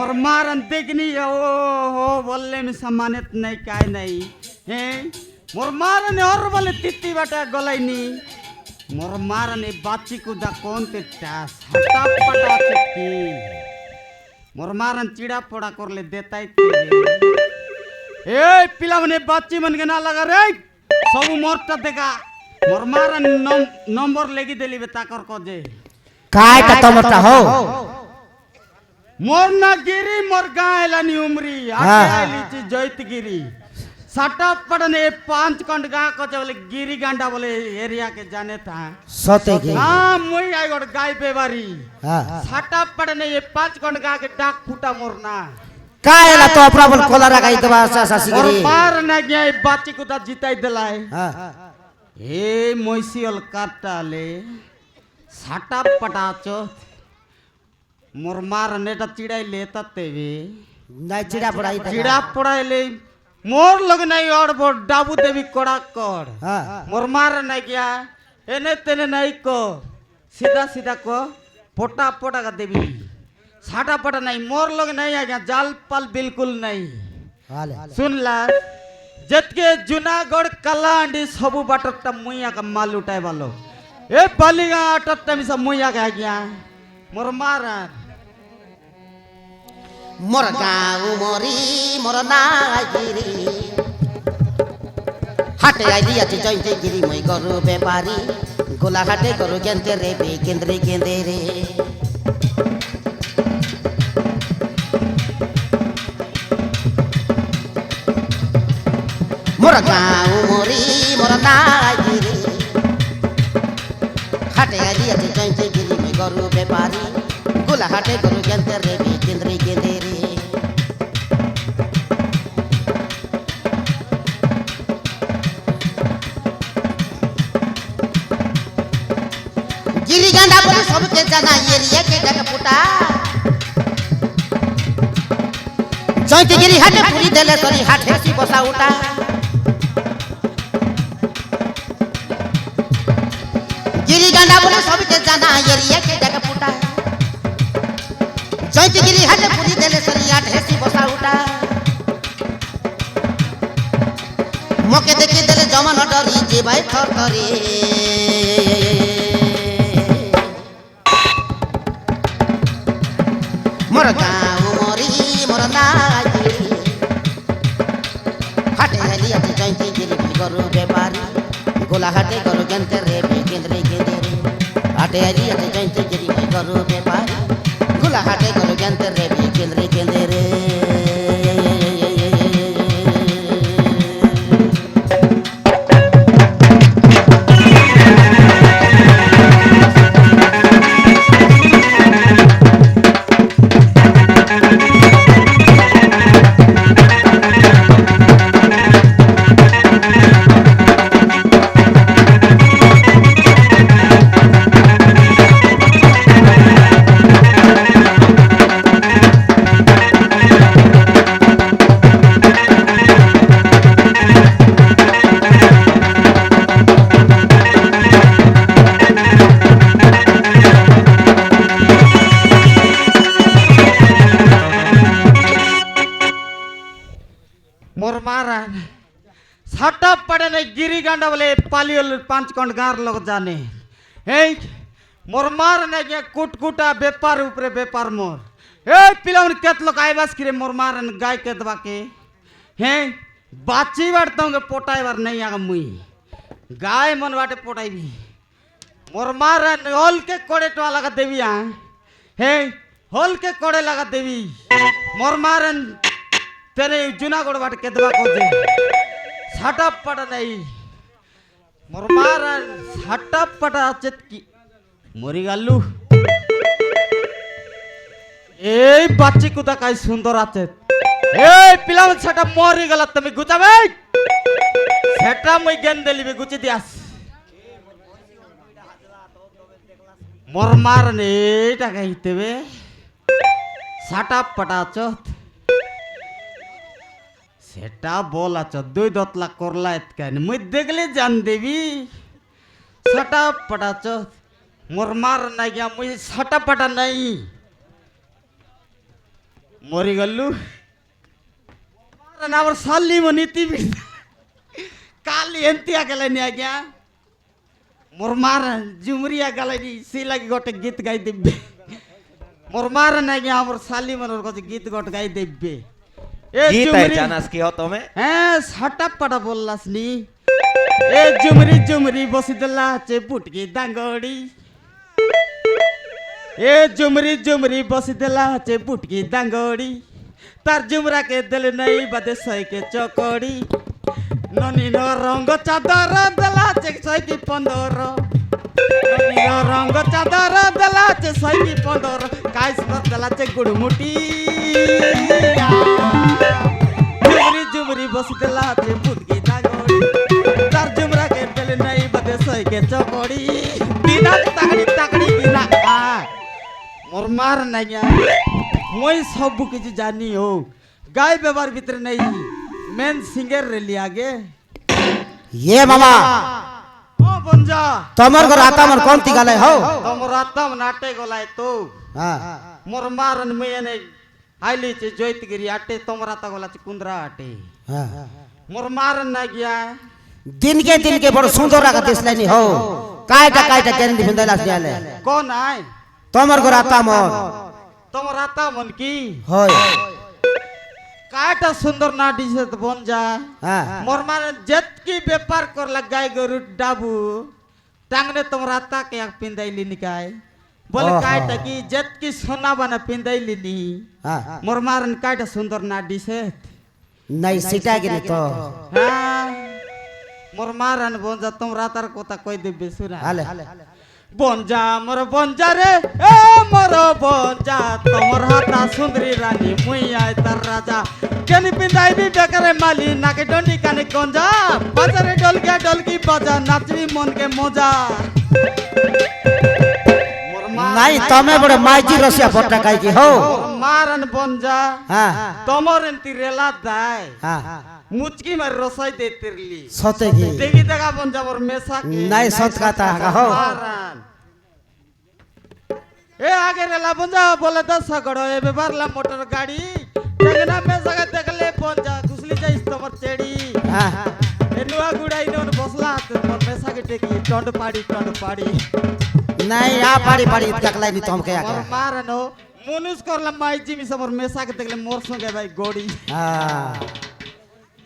मोर मारन देखनी ओ बोलले में सम्मानित नहीं काय नहीं हैं मोर मारन और बोले तित्ती बाटा गलाइनी मोर मारन ए बाची कुदा कौन ते टास हटा पटा चिट्ठी मोर मारन चिड़ा पोड़ा कर ले देता ही ए पिला मने बाची मन के ना लगा रे सब मोरटा देखा मोर मारन नंबर लेगी देली बेता कर को जे काय का तमटा हो मोर ना गिरी मोर गायलानी उमरी आके आईली ची जैतगिरी साटा पड़ने 5 कंड गा को बोले गिरी गांडा बोले एरिया के जाने था सते के हां मुई आई गोड गाय बेवारी साटा पड़ने ये 5 कंड गा के डाक फूटा मोरना कायला तो अपना बोल कोलारा गाई दबा सा सिगरी और पार ना गया बाची को ता जिताई देलाय ए मोइसियल काटाले साटा पटाचो मोर मार नेटा चिड़ाई लेता तेवे नहीं चिड़ा पड़ाई ले मोर लग नहीं और वो डाबू देवी कोड़ा कोड़ मोर मार नहीं किया एने तेने नहीं को सीधा सीधा को पोटा पोटा का देवी साटा पटा नहीं मोर लग नहीं आ गया जाल पल बिल्कुल नहीं सुन ला जत के जूनागढ़ कलांडी सबू बाटटा मुइया का माल उठाए वालो ए बालिगा टट्टा में सब मुइया का गया मोर मारा मोर गाँव मोरी मोर नागिरी हाटे आई दिया जयंती गिरी मई गरु व्यापारी गोला हाटे गरु गेंदे रे बे केंद्रे गेंदे रे मोर गाँव मोरी मोर नागिरी हाटे आई दिया जयंती गिरी मई गरु व्यापारी गोला हाटे गरु गेंदे रे बे केंद्रे गेंदे रे गिरी गांडा बोले सबके जाना एरिया के जगह पुटा जयंती गिरी हाटे पूरी देले सरी हाटे सी बसा उठा गिरी गांडा बोले सबके जाना एरिया के जगह पुटा जयंती गिरी हाटे पूरी देले सरी हाटे सी बसा उठा मके देखी देले जमान डरी जे भाई थर थरे मोर गाँव मोरी मोर नागिरी हाटे हेली आती जयंती गिरी गरु व्यापारी गोला हाटे गरु गेंदे रे बे केंद्रे गेंदे रे हाटे हेली आती जयंती गिरी गरु व्यापारी गोला हाटे गरु गेंदे रे बे केंद्रे गेंदे रे मोर मारा साटा पड़े नहीं गिरी गांडा बोले पालियल 5 कंड गार लोग जाने हे मोर मार नहीं गया कुटकुटा व्यापार ऊपरे व्यापार मोर ए पिलाउन केत लोग आए बस किरे मोर मारन गाय के दबा के हे बाची बाड़ता हूँ पोटाई बार नहीं आगा मुई गाय मन बाटे पोटाई भी मोर मारन होल के कोड़े टवा लगा देवी यहाँ हे होल के कोड़े लगा देवी मोर मारन तेरे जूनागढ़ बाट के दबा को दे साटा पड़ा नहीं मोर मारन साटा पड़ा अचेत की मोरी गालू ए बाच्ची कुदा काई सुंदर आचेत ए पिला साटा मोरी गला तमे गुचाबे सेटा মই জ্ঞান দেলিবে গুচি দিয়াস মোর মারন এইটা গাইতেবে সাটা পটাচত সেটা বল আছ দুই দতলা করলা এতকান মই দেখলে জান দেবি সাটা পটাচত মোর মার না গিয়া মই সাটা পটা নাই মরিগলু আমার সাল্লি নীতি কালি এন্তিয়া গেলেনি আজ্ঞা মোর মার ঝুমরিয়া গেলেনি সেই লাগি গোটে গীত গাই দেবে মোর মার আজ্ঞা আমার সাল্লি মনের কাছে গীত গোটে গাই দেবে गीत है जानस की हो तुम्हें হ্যাঁ সাটাপাটা বললাস নি এ ঝুমরি ঝুমরি বসি দিলা চে বুটকি দাঙ্গড়ি এ ঝুমরি ঝুমরি বসি দিলা চে বুটকি দাঙ্গড়ি তার ঝুমরা কে দিল নাই বাদে সইকে চকড়ি ননি ন রঙ চাদর দিলা চে সইকি 15 ননি ন রঙ চাদর দিলা চে সইকি 15 কাইস দিলা চে গুড়মুটি ঝুমরি ঝুমরি বসি দিলা চে বুটকি দাঙ্গড়ি তার ঝুমরা কে দিল নাই বাদে সইকে চকড়ি দিনা তাকড়ি তাকড়ি দিনা মোর মার নাই মই সব কিছু জানি হো গাই ব্যবহার ভিতরে নাই মেন সিঙ্গার রেলি আগে ये मामा ও বঞ্জা तमर घर आता मन कौन ती गाले हो তোমর আত্ম নাটে গলায় তো हाँ মোর মারন মেনে আইলি চে জয়তগিরি আটে তোমর আতা গলা চে কুন্দ্রা আটে हाँ মোর মারন না গিয়া दिन के बड़ सुंदर रखा दिसलानी हो कायटा केन दी बिंदला जाले কোন আই तमर घर आता मन তোমর আতা মন কি होय কাটা সুন্দর না দিছে তো বঞ্জা हाँ মোর মানে যেতকি ব্যাপার করলা গাই গরু ডাবু টাংনে তোমার আত্মা কে এক পিন্দাইলি নিকায় বলে ওহো। কাইটা কি যেতকি সোনা বানা পিন্দাইলি নি हाँ মোর মারন কাইটা সুন্দর না দিছে नहीं सीटा के तो হ্যাঁ মোর মারন বঞ্জা তোমরা রাতার কথা কই দেবে শুনা हाले বঞ্জা মোর বঞ্জা রে এ মোর বঞ্জা তোমার হাতা সুন্দরী রানী মুই আই তার রাজা কেন পিন্দাইবি বেকারে মালি নাকে ডন্ডি কানে গঞ্জা বাজারে ডলকি বাজা নাচবি মনকে মজা মোর नहीं तमे बड़े माइजी रसिया फटा काई की हो মারন বঞ্জা हाँ তোমার এন্তি রেলা দায় हाँ মুচকি মার রসাই দে তিরলি सोते की দেখি দেখা বঞ্জা মোর মেসা কে नहीं सोच का ता हो মারান এ আগে রেলা বঞ্জা বলে 10 গড় এ বেবারলা মোটর গাড়ি দেখনা মেসা কে দেখলে বঞ্জা ঘুসলি যাইস তোমার চেড়ি हाँ এ নুয়া গুড়াই নন বসলা তোর মেসা কে টেকি টন্ড পাড়ি नहीं आ पाड़ी पाड़ी तकलाई नहीं तुम के মোর आके মারানো মনুষ করলাম মাই জিমি মোর মেসা কে দেখলে মোর সঙ্গে ভাই গড়ি हाँ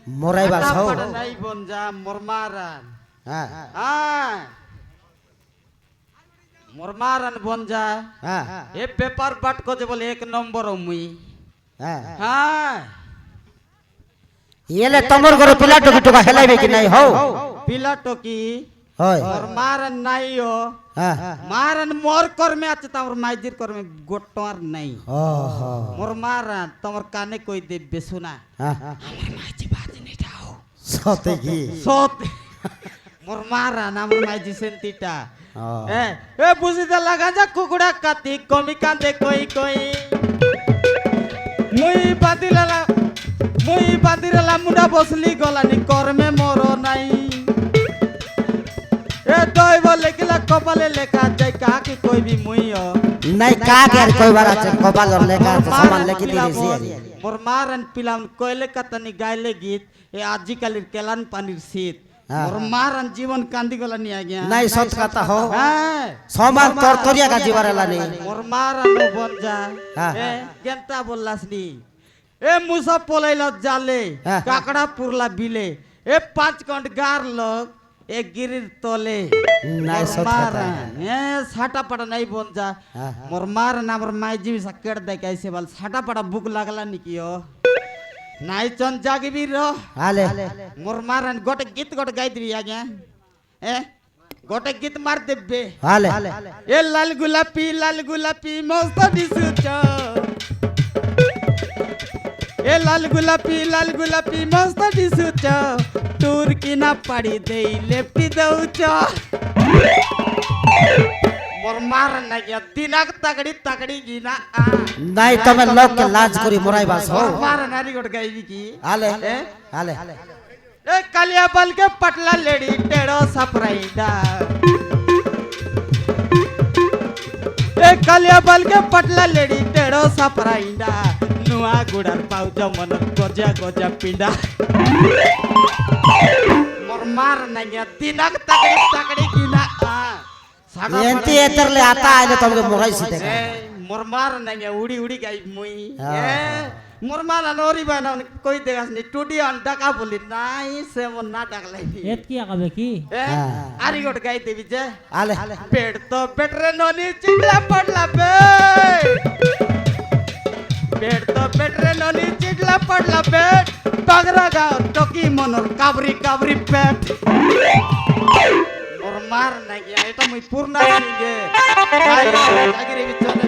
मोराई बास हो পাড়া নাই বঞ্জা মোর মারান हाँ হ্যাঁ মোর মারান বঞ্জা हाँ এ পেপার পাট কজে বলে 1 নম্বর মুই हाँ হ্যাঁ ये ले तमर घर पिला टोकी टोका हेलाइबे कि नहीं हो পিলা টকি होय মোর মারান নাইও हाँ মারান মোর কর্মে আছে তোমার মাইজির কর্মে গোটর নাই ओहो মোর মারান তোমার কানে কই দেবে শোনা हाँ আমার মাইজি বাজি নেই যাও सोते की সত মোর মারান আমার মাইজি সেন্তিটা हाँ এ বুঝিতে লাগা যা কুকুড়া কাতি কমি কান্দে কই কই মুই বাদিরালা মুন্ডা বসলি গলানি কর্মে মর নাই এ দই বলে গিলা কপালে লেখা যাই কাকে কইবি মুইও नहीं का के कोई बार আছে কপাল और लेका तो सामान लेके दिली सी মোর মারান পিলাম কইলে কাতানি গাইলে গীত এ আজিকালির কেলান পানির শীত হ্যাঁ। মোর মারান জীবন কান্দি গলা নিয়া গিয়া नहीं सोच का हो হ্যাঁ सामान तोरिया का जीवार लानी মোর মারানো বঞ্জা হ্যাঁ। এ কেনটা বললাস নি এ মুসা পলাইলা জালে হ্যাঁ। কাকড়া পুরলা বিলে এ 5 ঘন্ট গার লোক এ গিরির তলে নাই মোর সত কথা। মারান এ সাটা পাটা নাই বঞ্জা হ্যাঁ। মোর মারান আমার মাইজি সাকেট দেখাইছে বল সাটা পাটা বুক লাগলা নাকি ও নাই চন জাগিবি র हाले মোর মারান গোটে গীত গোটে গাই দিবি আগে এ গোটে গীত মার দেবে हाले এ লাল গোলাপি মস্ত দিসুচ এ লাল গোলাপি মস্ত দিসুচ তোর কিনা পাড়ি দেই লেপটি দউচ মোর মার না গিয়া দিনাক তাকড়ি গিনা नहीं तमे लोग के लाज करी मोराई बास हो মোর মার নারি গোট গাইবি কি हाले ए? हाले ए कालिया बल के पटला लेडी टेढ़ो सपराइडा ए कालिया बल के पटला लेडी टेढ़ो सपराइडा नुआ নুয়া গুড়ার পাউজ মনের গজা গজা পিন্ডা মোর মার নাইয়া দিনাক তাকড়ি তাকড়ি কিনা সাগা এন্তি এতরলে আতা আইলে তোমকে মোরাই সিতে মোর মার নাইয়া উড়ি উড়ি গাই মুই হ্যাঁ। মোর মার নরি বানা কই দেখাস নি টুটি আন ডাকা বলি নাই সে মোর না ডাকলাই এত কি আকাবে কি আরি গোট গাই দেবি যে আলে पेड़ तो बेटरे नोनी चिडला पडला बे पेड़ तो बेटरे नोनी चिडला पडला बे बागरा गाव टोकी मनोर काबरी काबरी पेट मोर मार नाही गया এটা মই পূর্ণ সিংগে জাগিরে বিচলে